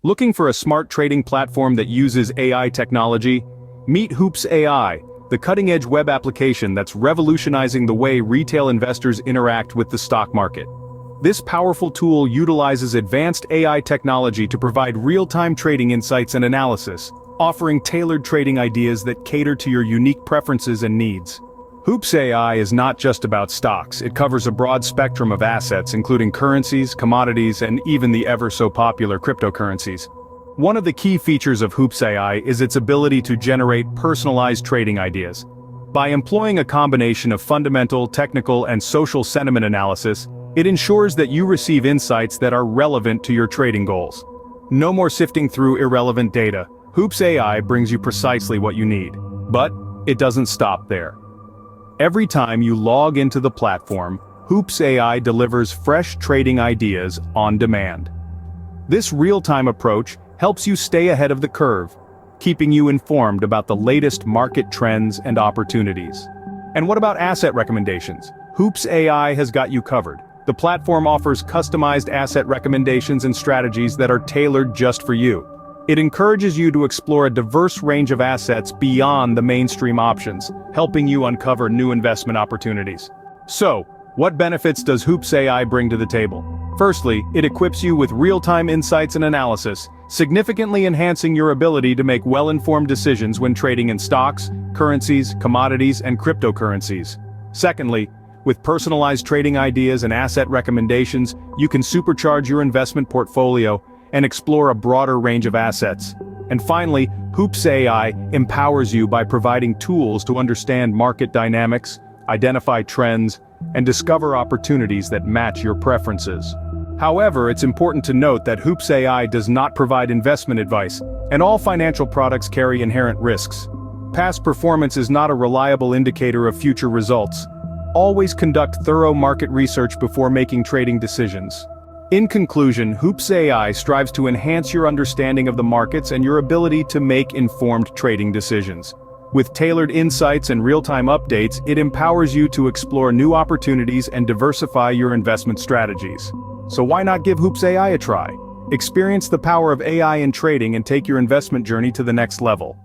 Looking for a smart trading platform that uses AI technology? Meet HoopsAI, the cutting-edge web application that's revolutionizing the way retail investors interact with the stock market. This powerful tool utilizes advanced AI technology to provide real-time trading insights and analysis, offering tailored trading ideas that cater to your unique preferences and needs. HoopsAI is not just about stocks. It covers a broad spectrum of assets, including currencies, commodities, and even the ever-so-popular cryptocurrencies. One of the key features of HoopsAI is its ability to generate personalized trading ideas. By employing a combination of fundamental, technical, and social sentiment analysis, it ensures that you receive insights that are relevant to your trading goals. No more sifting through irrelevant data. HoopsAI brings you precisely what you need. But it doesn't stop there. Every time you log into the platform, HoopsAI delivers fresh trading ideas on demand. This real-time approach helps you stay ahead of the curve, keeping you informed about the latest market trends and opportunities. And what about asset recommendations? HoopsAI has got you covered. The platform offers customized asset recommendations and strategies that are tailored just for you. It encourages you to explore a diverse range of assets beyond the mainstream options, helping you uncover new investment opportunities. So, what benefits does HoopsAI bring to the table? Firstly, it equips you with real-time insights and analysis, significantly enhancing your ability to make well-informed decisions when trading in stocks, currencies, commodities, and cryptocurrencies. Secondly, with personalized trading ideas and asset recommendations, you can supercharge your investment portfolio and explore a broader range of assets. And finally, HoopsAI empowers you by providing tools to understand market dynamics, identify trends, and discover opportunities that match your preferences. However, it's important to note that HoopsAI does not provide investment advice, and all financial products carry inherent risks. Past performance is not a reliable indicator of future results. Always conduct thorough market research before making trading decisions. In conclusion, HoopsAI strives to enhance your understanding of the markets and your ability to make informed trading decisions. With tailored insights and real-time updates, it empowers you to explore new opportunities and diversify your investment strategies. So why not give HoopsAI a try? Experience the power of AI in trading and take your investment journey to the next level.